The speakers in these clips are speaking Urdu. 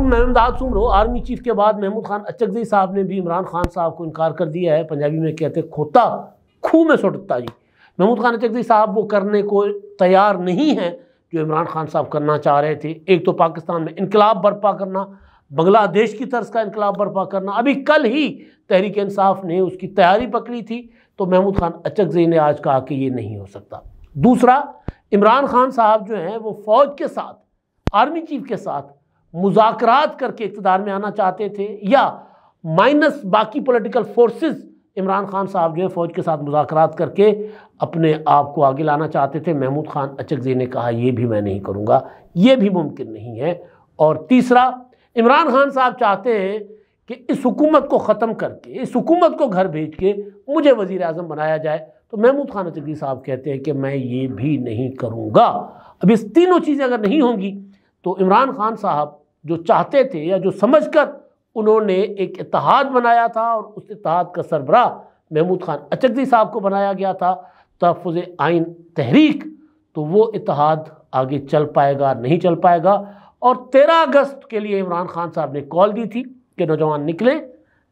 میں امداد سن رہو آرمی چیف کے بعد محمود خان اچکزئی صاحب نے بھی عمران خان صاحب کو انکار کر دیا ہے. پنجابی میں کہتے کھوتا کھو میں سٹتا جی. محمود خان اچکزئی صاحب وہ کرنے کو تیار نہیں ہیں جو عمران خان صاحب کرنا چاہ رہے تھے. ایک تو پاکستان میں انقلاب برپا کرنا, بنگلہ دیش کی طرز کا انقلاب برپا کرنا. ابھی کل ہی تحریک انصاف نے اس کی تیاری پکڑی تھی, تو محمود خان اچکزئی نے آج کہا کہ یہ نہیں ہو سکتا. دوسرا, عمران خان صاحب جو ہیں وہ فوج کے ساتھ, آرمی چیف کے ساتھ مذاکرات کر کے اقتدار میں آنا چاہتے تھے, یا مائنس باقی پولیٹیکل فورسز عمران خان صاحب جو ہے فوج کے ساتھ مذاکرات کر کے اپنے آپ کو آگے لانا چاہتے تھے. محمود خان اچکزئی نے کہا یہ بھی میں نہیں کروں گا, یہ بھی ممکن نہیں ہے. اور تیسرا, عمران خان صاحب چاہتے ہیں کہ اس حکومت کو ختم کر کے, اس حکومت کو گھر بھیج کے مجھے وزیر اعظم بنایا جائے. تو محمود خان اچکزئی صاحب کہتے ہیں کہ میں یہ بھی نہیں کروں گا. اب اس تینوں چیزیں اگر نہیں ہوں گی تو عمران خان صاحب جو چاہتے تھے یا جو سمجھ کر انہوں نے ایک اتحاد بنایا تھا, اور اس اتحاد کا سربراہ محمود خان اچکزئی صاحب کو بنایا گیا تھا تحفظ آئین تحریک, تو وہ اتحاد آگے چل پائے گا نہیں چل پائے گا. اور 13 اگست کے لیے عمران خان صاحب نے کال دی تھی کہ نوجوان نکلیں,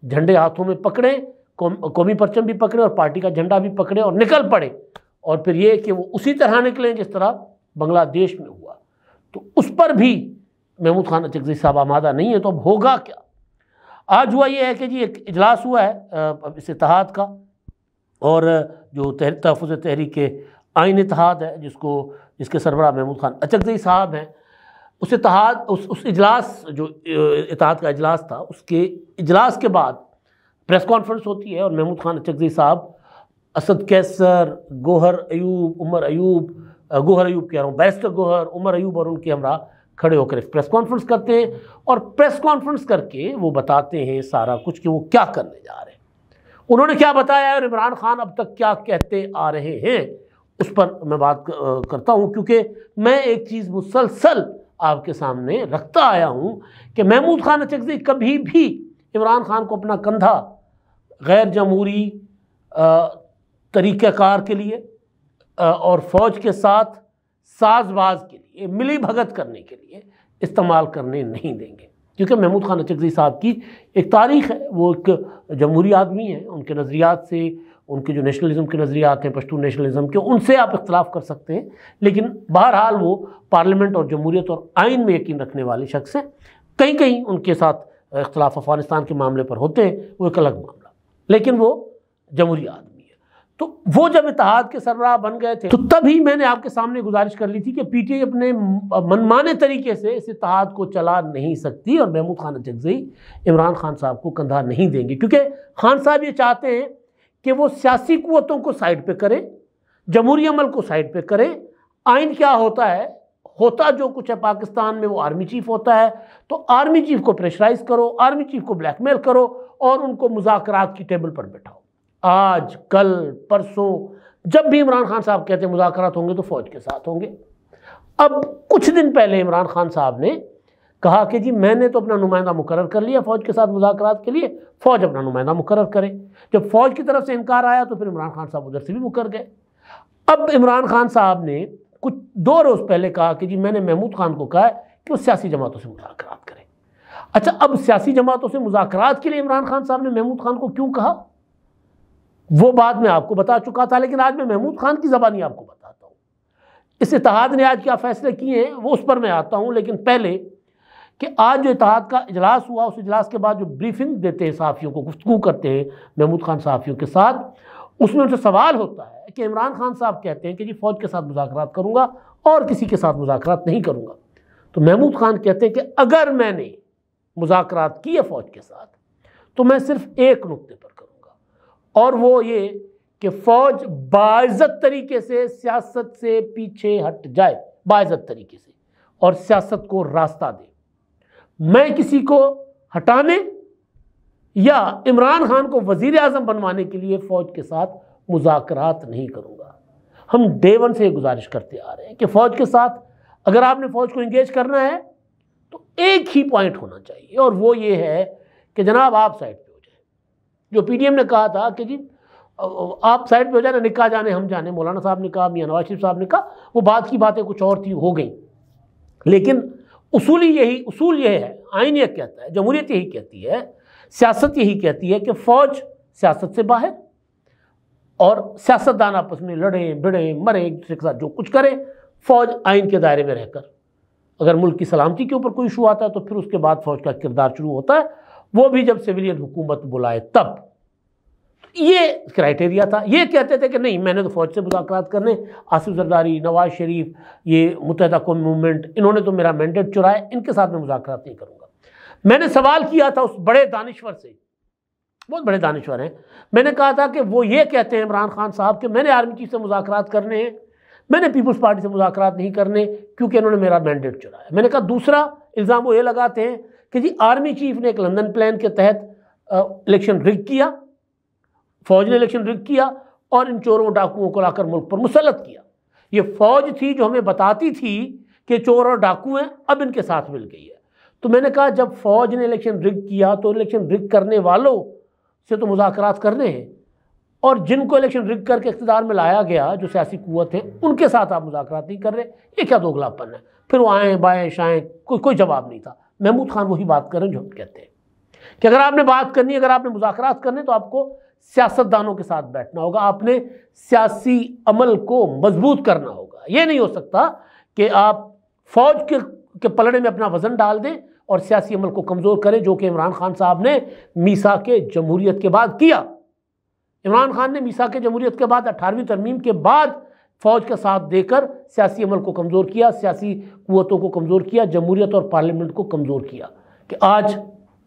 جھنڈے ہاتھوں میں پکڑیں, قومی پرچم بھی پکڑیں اور پارٹی کا جھنڈا بھی پکڑیں اور نکل پڑے. اور پھر یہ کہ وہ اسی طرح نکلیں جس طرح بنگلہ دیش میں ہوا. تو اس پر بھی محمود خان اچکزئی صاحب آمادہ نہیں ہے. تو اب ہوگا کیا؟ آج ہوا یہ ہے کہ جی ایک اجلاس ہوا ہے اس اتحاد کا, اور جو تحفظ تحریک آئین اتحاد ہے جس کے سربراہ محمود خان اچکزئی صاحب ہیں, اس اجلاس جو اتحاد کا اجلاس تھا, اس کے اجلاس کے بعد پریس کانفرنس ہوتی ہے, اور محمود خان اچکزئی صاحب اسد کیسر, گوہر ایوب, عمر ایوب, گوہر ایوب کہہ رہا ہوں, بیرسٹر گوہر, عمر ایوب اور ان کے ہمراہ کھڑے ہو کر ایک پریس کانفرنس کرتے ہیں, اور پریس کانفرنس کر کے وہ بتاتے ہیں سارا کچھ کہ وہ کیا کرنے جا رہے ہیں, انہوں نے کیا بتایا ہے, اور عمران خان اب تک کیا کہتے آ رہے ہیں. اس پر میں بات کرتا ہوں, کیونکہ میں ایک چیز مسلسل آپ کے سامنے رکھتا آیا ہوں کہ محمود خان اچکزئی کبھی بھی عمران خان کو اپنا کندھا غیر جمہوری طریقہ کار کے لیے اور فوج کے ساتھ ساز باز کے لیے, ملی بھگت کرنے کے لیے استعمال کرنے نہیں دیں گے. کیونکہ محمود خان اچکزئی صاحب کی ایک تاریخ ہے, وہ ایک جمہوری آدمی ہیں, ان کے نظریات سے, ان کے جو نیشنلزم کے نظریات ہیں پشتون نیشنلزم کے, ان سے آپ اختلاف کر سکتے ہیں, لیکن بہرحال وہ پارلیمنٹ اور جمہوریت اور آئین میں یقین رکھنے والے شخص ہیں. کہیں کہیں ان کے ساتھ اختلاف افغانستان کے معاملے پر ہوتے ہیں, وہ ایک الگ معاملہ, لیکن وہ جمہوری آدمی ہے. تو وہ جب اتحاد کے سربراہ بن گئے تھے, تو تبھی میں نے آپ کے سامنے گزارش کر لی تھی کہ پی ٹی آئی اپنے منمانے طریقے سے اس اتحاد کو چلا نہیں سکتی, اور محمود خان اچکزئی عمران خان صاحب کو کندھا نہیں دیں گے, کیونکہ خان صاحب یہ چاہتے ہیں کہ وہ سیاسی قوتوں کو سائڈ پہ کریں, جمہوری عمل کو سائڈ پہ کریں. آئین کیا ہوتا ہے, ہوتا جو کچھ ہے پاکستان میں وہ آرمی چیف ہوتا ہے, تو آرمی چیف کو پریشرائز کرو, آرمی چیف کو بلیک میل کرو, اور ان کو مذاکرات کی ٹیبل پر بٹھاؤ. آج کل پرسوں جب بھی عمران خان صاحب کہتے ہیں مذاکرات ہوں گے تو فوج کے ساتھ ہوں گے. اب کچھ دن پہلے عمران خان صاحب نے کہا کہ جی میں نے تو اپنا نمائندہ مقرر کر لیا فوج کے ساتھ مذاکرات کے لیے, فوج اپنا نمائندہ مقرر کرے. جب فوج کی طرف سے انکار آیا تو پھر عمران خان صاحب ادھر سے بھی مکر گئے. اب عمران خان صاحب نے کچھ 2 روز پہلے کہا کہ جی میں نے محمود خان کو کہا ہے کہ وہ سیاسی جماعتوں سے مذاکرات کریں. اچھا, اب سیاسی جماعتوں سے مذاکرات کے لیے عمران خان صاحب نے محمود خان کو کیوں کہا, وہ بات میں آپ کو بتا چکا تھا, لیکن آج میں محمود خان کی زبانی آپ کو بتاتا ہوں. اس اتحاد نے آج کیا فیصلے کیے ہیں وہ اس پر میں آتا ہوں, لیکن پہلے کہ آج جو اتحاد کا اجلاس ہوا, اس اجلاس کے بعد جو بریفنگ دیتے ہیں صحافیوں کو, گفتگو کرتے ہیں محمود خان صحافیوں کے ساتھ, اس میں ان سے سوال ہوتا ہے کہ عمران خان صاحب کہتے ہیں کہ جی فوج کے ساتھ مذاکرات کروں گا اور کسی کے ساتھ مذاکرات نہیں کروں گا. تو محمود خان کہتے ہیں کہ اگر میں نے مذاکرات کیے فوج کے ساتھ تو میں صرف ایک نقطے پر کروں گا, اور وہ یہ کہ فوج باعزت طریقے سے سیاست سے پیچھے ہٹ جائے, باعزت طریقے سے, اور سیاست کو راستہ دے. میں کسی کو ہٹانے یا عمران خان کو وزیر اعظم بنوانے کے لیے فوج کے ساتھ مذاکرات نہیں کروں گا. ہم ڈے 1 سے گزارش کرتے آ رہے ہیں کہ فوج کے ساتھ اگر آپ نے فوج کو انگیج کرنا ہے تو ایک ہی پوائنٹ ہونا چاہیے, اور وہ یہ ہے کہ جناب آپ سائڈ پہ ہو جائیں. جو پی ڈی ایم نے کہا تھا کہ جی آپ سائڈ پہ ہو جائیں, نکاح جانے ہم جانے, مولانا صاحب نے کہا, میاں نواز شریف صاحب نے کہا, وہ بات کی باتیں کچھ اور تھی, ہو گئیں, لیکن اصول یہ ہے، آئین یہ کہتا ہے، جمہوریت یہی کہتی ہے، سیاست یہی کہتی ہے کہ فوج سیاست سے باہر، اور سیاستدان آپس میں لڑیں بڑیں مریں ایک دوسرے کے ساتھ جو کچھ کریں، فوج آئین کے دائرے میں رہ کر۔ اگر ملک کی سلامتی کے اوپر کوئی ایشو آتا ہے تو پھر اس کے بعد فوج کا کردار شروع ہوتا ہے، وہ بھی جب سویلین حکومت بلائے تب۔ یہ کرائٹیریا تھا۔ یہ کہتے تھے کہ نہیں، میں نے تو فوج سے مذاکرات کرنے، آصف زرداری، نواز شریف، یہ متحدہ قومی موومنٹ، انہوں نے تو میرا مینڈیٹ چرائے، ان کے ساتھ میں مذاکرات نہیں کروں گا۔ میں نے سوال کیا تھا اس بڑے دانشور سے، بہت بڑے دانشور ہیں، میں نے کہا تھا کہ وہ یہ کہتے ہیں عمران خان صاحب کہ میں نے آرمی چیف سے مذاکرات کرنے ہیں، میں نے پیپلز پارٹی سے مذاکرات نہیں کرنے کیونکہ انہوں نے میرا مینڈیٹ چرایا۔ میں نے کہا دوسرا الزام وہ یہ لگاتے ہیں کہ جی آرمی چیف نے ایک لندن پلان کے تحت الیکشن رگ کیا، فوج نے الیکشن رگ کیا اور ان چوروں ڈاکوؤں کو لا کر ملک پر مسلط کیا۔ یہ فوج تھی جو ہمیں بتاتی تھی کہ چور اور ڈاکو ہیں، اب ان کے ساتھ مل گئی ہے۔ تو میں نے کہا جب فوج نے الیکشن رگ کیا تو الیکشن رگ کرنے والوں سے تو مذاکرات کرنے ہیں، اور جن کو الیکشن رگ کر کے اقتدار میں لایا گیا جو سیاسی قوت ہیں ان کے ساتھ آپ مذاکرات نہیں کر رہے، یہ کیا دوگلاپن ہے؟ پھر وہ آئیں بائیں شائیں، کوئی جواب نہیں تھا۔ محمود خان وہی بات کریں جو ہم کہتے ہیں کہ اگر آپ نے بات کرنی ہے، اگر آپ نے مذاکرات کرنے تو آپ کو سیاستدانوں کے ساتھ بیٹھنا ہوگا، آپ نے سیاسی عمل کو مضبوط کرنا ہوگا۔ یہ نہیں ہو سکتا کہ آپ فوج کے پلڑے میں اپنا وزن ڈال دیں اور سیاسی عمل کو کمزور کریں، جو کہ عمران خان صاحب نے میثاق جمہوریت کے بعد کیا۔ عمران خان نے میثاق جمہوریت کے بعد 18ویں ترمیم کے بعد فوج کا ساتھ دے کر سیاسی عمل کو کمزور کیا، سیاسی قوتوں کو کمزور کیا، جمہوریت اور پارلیمنٹ کو کمزور کیا کہ آج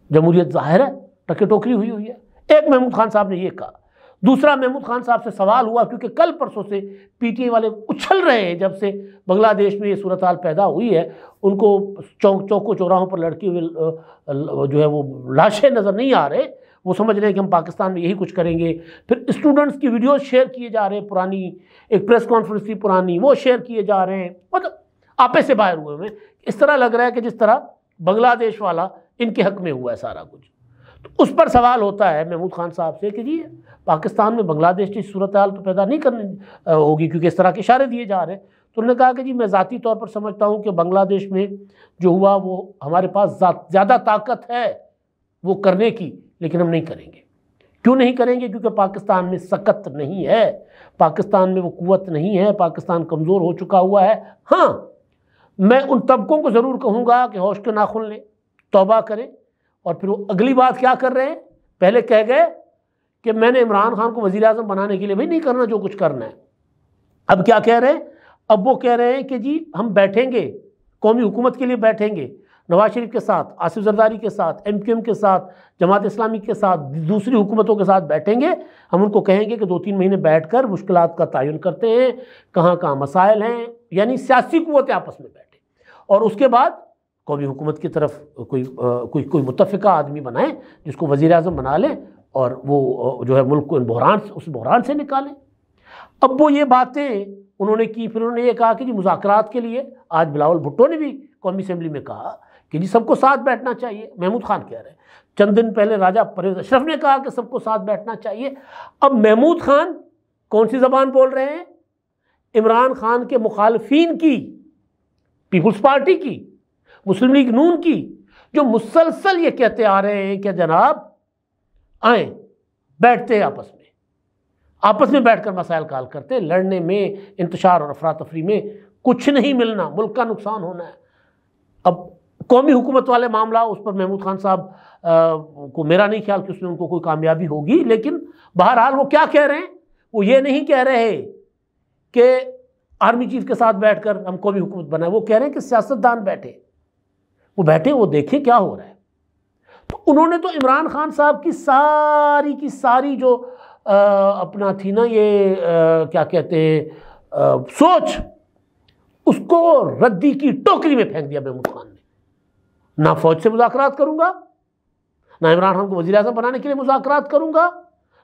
جمہوریت ظاہر ہے ٹکے ٹوکری ہوئی ہے۔ ایک محمود خان صاحب نے یہ کہا۔ دوسرا محمود خان صاحب سے سوال ہوا کیونکہ کل پرسوں سے پی ٹی آئی والے اچھل رہے ہیں، جب سے بنگلہ دیش میں یہ صورتحال پیدا ہوئی ہے، ان کو چوکوں چوراہوں پر لڑکی ہوئے جو ہے وہ لاشیں نظر نہیں آ رہے، وہ سمجھ رہے ہیں کہ ہم پاکستان میں یہی کچھ کریں گے۔ پھر اسٹوڈنٹس کی ویڈیوز شیئر کیے جا رہے ہیں، پرانی ایک پریس کانفرنس تھی پرانی، وہ شیئر کیے جا رہے ہیں، مطلب آپے سے باہر ہوئے ہیں۔ اس طرح لگ رہا ہے کہ جس طرح بنگلہ دیش والا ان کے حق میں ہوا ہے سارا کچھ۔ تو اس پر سوال ہوتا ہے محمود خان صاحب سے کہ جی پاکستان میں بنگلہ دیش کی صورتحال تو پیدا نہیں کرنی ہوگی کیونکہ اس طرح کے اشارے دیے جا رہے ہیں۔ تو انہوں نے کہا کہ جی میں ذاتی طور پر سمجھتا ہوں کہ بنگلہ دیش میں جو ہوا وہ ہمارے پاس زیادہ طاقت ہے وہ کرنے کی، لیکن ہم نہیں کریں گے۔ کیوں نہیں کریں گے؟ کیونکہ پاکستان میں سکت نہیں ہے، پاکستان میں وہ قوت نہیں ہے، پاکستان کمزور ہو چکا ہوا ہے۔ ہاں میں ان طبقوں کو ضرور کہوں گا کہ ہوش کے ناخن لیں، توبہ کریں، اور پھر وہ اگلی بات کیا کر رہے ہیں؟ پہلے کہہ گئے کہ میں نے عمران خان کو وزیر اعظم بنانے کے لیے بھائی نہیں کرنا جو کچھ کرنا ہے، اب کیا کہہ رہے ہیں؟ اب وہ کہہ رہے ہیں کہ جی ہم بیٹھیں گے، قومی حکومت کے لیے بیٹھیں گے، نواز شریف کے ساتھ، آصف زرداری کے ساتھ، ایم کیو ایم کے ساتھ، جماعت اسلامی کے ساتھ، دوسری حکومتوں کے ساتھ بیٹھیں گے۔ ہم ان کو کہیں گے کہ 2-3 مہینے بیٹھ کر مشکلات کا تعین کرتے ہیں، کہاں کہاں مسائل ہیں، یعنی سیاسی قوتیں آپس میں بیٹھیں، اور اس کے بعد قومی حکومت کی طرف کوئی متفقہ آدمی بنائیں جس کو وزیر اعظم بنا لیں، اور وہ جو ہے ملک کو اس بحران سے نکالیں۔ اب وہ یہ باتیں انہوں نے کی۔ پھر انہوں نے یہ کہا کہ جی مذاکرات کے لیے آج بلاول بھٹو نے بھی قومی اسمبلی میں کہا کہ جی سب کو ساتھ بیٹھنا چاہیے۔ محمود خان کہہ رہے ہیں، چند دن پہلے راجہ پرویز اشرف نے کہا کہ سب کو ساتھ بیٹھنا چاہیے۔ اب محمود خان کون سی زبان بول رہے ہیں؟ عمران خان کے مخالفین کی، پیپلز پارٹی کی، مسلم لیگ نون کی، جو مسلسل یہ کہتے آ رہے ہیں کہ جناب آئیں بیٹھتے آپس میں بیٹھ کر مسائل کا حل کرتے، لڑنے میں، انتشار اور افراتفری میں کچھ نہیں ملنا، ملک کا نقصان ہونا ہے۔ اب قومی حکومت والے معاملہ، اس پر محمود خان صاحب کو میرا نہیں خیال کہ اس میں ان کو کوئی کامیابی ہوگی، لیکن بہرحال وہ کیا کہہ رہے ہیں؟ وہ یہ نہیں کہہ رہے کہ آرمی چیف کے ساتھ بیٹھ کر ہم قومی حکومت بنائیں، وہ کہہ رہے ہیں کہ سیاستدان بیٹھے، وہ دیکھیں کیا ہو رہا ہے۔ تو انہوں نے تو عمران خان صاحب کی ساری جو اپنا تھی نا یہ کیا کہتے ہیں سوچ، اس کو ردی کی ٹوکری میں پھینک دیا محمود خان نے۔ نہ فوج سے مذاکرات کروں گا، نہ عمران خان کو وزیر اعظم بنانے کے لیے مذاکرات کروں گا،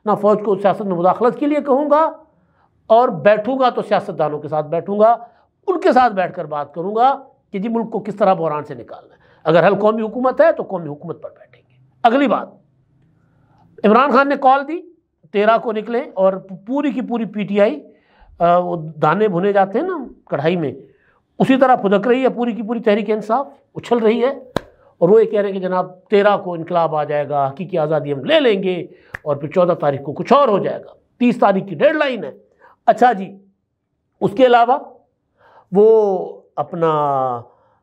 نہ فوج کو سیاست میں مداخلت کے لیے کہوں گا، اور بیٹھوں گا تو سیاستدانوں کے ساتھ بیٹھوں گا، ان کے ساتھ بیٹھ کر بات کروں گا کہ جی ملک کو کس طرح بحران سے نکالنا ہے۔ اگر حل قومی حکومت ہے تو قومی حکومت پر بیٹھیں گے۔ اگلی بات، عمران خان نے کال دی 13 کو نکلے، اور پوری کی پوری پی ٹی آئی، وہ دانے بھنے جاتے ہیں نا کڑھائی میں، اسی طرح پھدک رہی ہے پوری کی پوری تحریک انصاف، اچھل رہی ہے، اور وہ یہ کہہ رہے ہیں کہ جناب 13 کو انقلاب آ جائے گا، حقیقی آزادی ہم لے لیں گے، اور پھر 14 تاریخ کو کچھ اور ہو جائے گا، 30 تاریخ کی ڈیڈ لائن ہے۔ اچھا جی، اس کے علاوہ وہ اپنا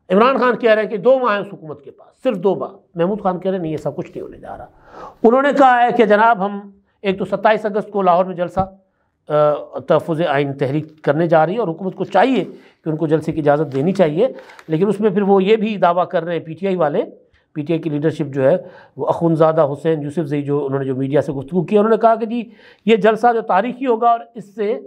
عمران خان کہہ رہے ہیں کہ 2 ماہ ہیں اس حکومت کے پاس، صرف 2 ماہ۔ محمود خان کہہ رہے ہیں نہیں، ایسا کچھ نہیں ہونے جا رہا۔ انہوں نے کہا ہے کہ جناب ہم ایک تو 27 اگست کو لاہور میں جلسہ تحفظ آئین تحریک کرنے جا رہی ہے، اور حکومت کو چاہیے کہ ان کو جلسے کی اجازت دینی چاہیے، لیکن اس میں پھر وہ یہ بھی دعویٰ کر رہے ہیں پی ٹی آئی والے، پی ٹی آئی کی لیڈرشپ جو ہے وہ اخونزادہ حسین یوسف زئی، جو انہوں نے جو میڈیا سے گفتگو کی، انہوں نے کہا کہ جی یہ جلسہ جو تاریخی ہوگا، اور اس سے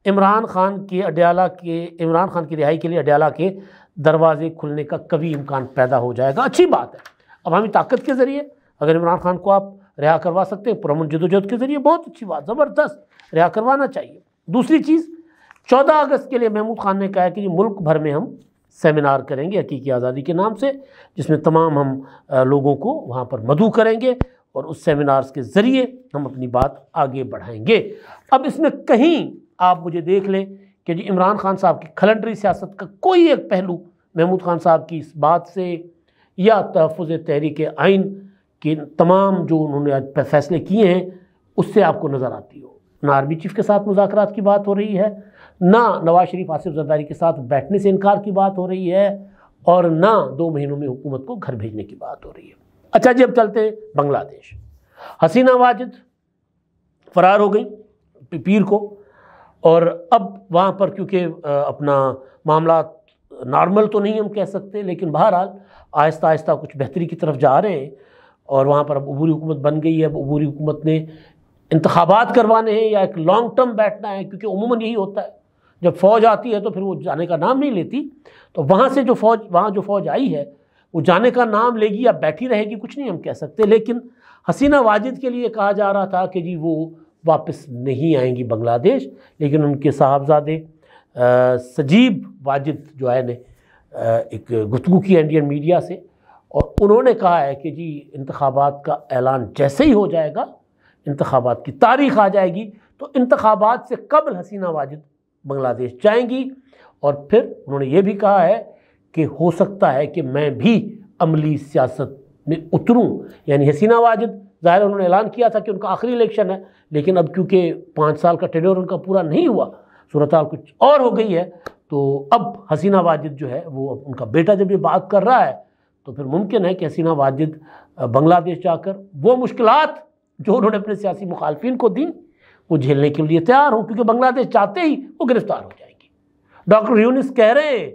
عمران خان کی رہائی کے لیے اڈیالہ کے دروازے کھلنے کا کبھی امکان پیدا ہو جائے گا۔ اچھی بات ہے، عوامی طاقت کے ذریعے اگر عمران خان کو آپ رہا کروا سکتے ہیں، پرامن جدوجہد کے ذریعے، بہت اچھی بات، زبردست، رہا کروانا چاہیے۔ دوسری چیز، 14 اگست کے لیے محمود خان نے کہا ہے کہ ملک بھر میں ہم سیمینار کریں گے حقیقی آزادی کے نام سے، جس میں تمام ہم لوگوں کو وہاں پر مدعو کریں گے، اور اس سیمینارز کے ذریعے ہم اپنی بات آگے بڑھائیں گے۔ اب اس میں کہیں آپ مجھے دیکھ لیں کہ جی عمران خان صاحب کی کھلنڈری سیاست کا کوئی ایک پہلو محمود خان صاحب کی اس بات سے یا تحفظ تحریک آئین کے تمام جو انہوں نے آج فیصلے کیے ہیں اس سے آپ کو نظر آتی ہو۔ نہ آرمی چیف کے ساتھ مذاکرات کی بات ہو رہی ہے، نہ نواز شریف آصف زرداری کے ساتھ بیٹھنے سے انکار کی بات ہو رہی ہے، اور نہ 2 مہینوں میں حکومت کو گھر بھیجنے کی بات ہو رہی ہے۔ اچھا جی، اب چلتے ہیں بنگلہ دیش۔ حسینہ واجد فرار ہو گئی پیر کو، اور اب وہاں پر کیونکہ اپنا معاملات نارمل تو نہیں ہم کہہ سکتے، لیکن بہرحال آہستہ آہستہ کچھ بہتری کی طرف جا رہے ہیں، اور وہاں پر اب عبوری حکومت بن گئی ہے۔ اب عبوری حکومت نے انتخابات کروانے ہیں یا ایک لانگ ٹرم بیٹھنا ہے، کیونکہ عموماً یہی ہوتا ہے جب فوج آتی ہے تو پھر وہ جانے کا نام نہیں لیتی، تو وہاں جو فوج آئی ہے وہ جانے کا نام لے گی یا بیٹھی رہے گی، کچھ نہیں ہم کہہ سکتے۔ لیکن حسینہ واجد کے لیے کہا جا رہا تھا کہ جی وہ واپس نہیں آئیں گی بنگلہ دیش، لیکن ان کے صاحبزادے سجیب واجد جو ہے نے ایک گفتگو کی انڈین میڈیا سے، اور انہوں نے کہا ہے کہ جی انتخابات کا اعلان جیسے ہی ہو جائے گا، انتخابات کی تاریخ آ جائے گی، تو انتخابات سے قبل حسینہ واجد بنگلہ دیش جائیں گی، اور پھر انہوں نے یہ بھی کہا ہے کہ ہو سکتا ہے کہ میں بھی عملی سیاست میں اتروں۔ یعنی حسینہ واجد ظاہر انہوں نے اعلان کیا تھا کہ ان کا آخری الیکشن ہے، لیکن اب کیونکہ 5 سال کا ٹینیور ان کا پورا نہیں ہوا، صورتحال کچھ اور ہو گئی ہے، تو اب حسینہ واجد جو ہے وہ ان کا بیٹا جب یہ بات کر رہا ہے تو پھر ممکن ہے کہ حسینہ واجد بنگلہ دیش جا کر وہ مشکلات جو انہوں نے اپنے سیاسی مخالفین کو دیں وہ جھیلنے کے لیے تیار ہوں، کیونکہ بنگلہ دیش چاہتے ہی وہ گرفتار ہو جائیں گی۔ ڈاکٹر یونس کہہ رہے ہیں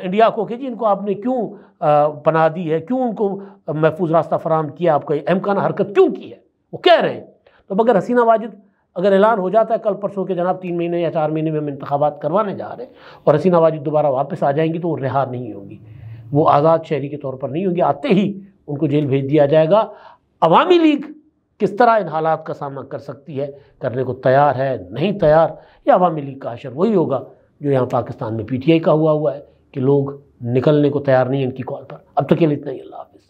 انڈیا کو کہ جی ان کو آپ نے کیوں پناہ دی ہے، کیوں ان کو محفوظ راستہ فراہم کیا، آپ کو احمقانہ حرکت کیوں کی ہے، وہ کہہ رہے ہیں۔ تو اگر حسینہ واجد اگر اعلان ہو جاتا ہے کل پرسوں کے جناب 3 مہینے یا 4 مہینے میں ہم انتخابات کروانے جا رہے ہیں، اور حسینہ واجد دوبارہ واپس آ جائیں گی، تو وہ رہا نہیں ہوگی، وہ آزاد شہری کے طور پر نہیں ہوگی، آتے ہی ان کو جیل بھیج دیا جائے گا۔ عوامی لیگ کس طرح ان حالات کا سامنا کر سکتی ہے، کرنے کو تیار ہے نہیں تیار، یا عوامی لیگ کا حشر وہی ہوگا جو یہاں پاکستان میں پی ٹی آئی کا ہوا ہے کہ لوگ نکلنے کو تیار نہیں ہیں ان کی کال پر۔ اب تک کے لیے اتنا ہی، اللہ حافظ۔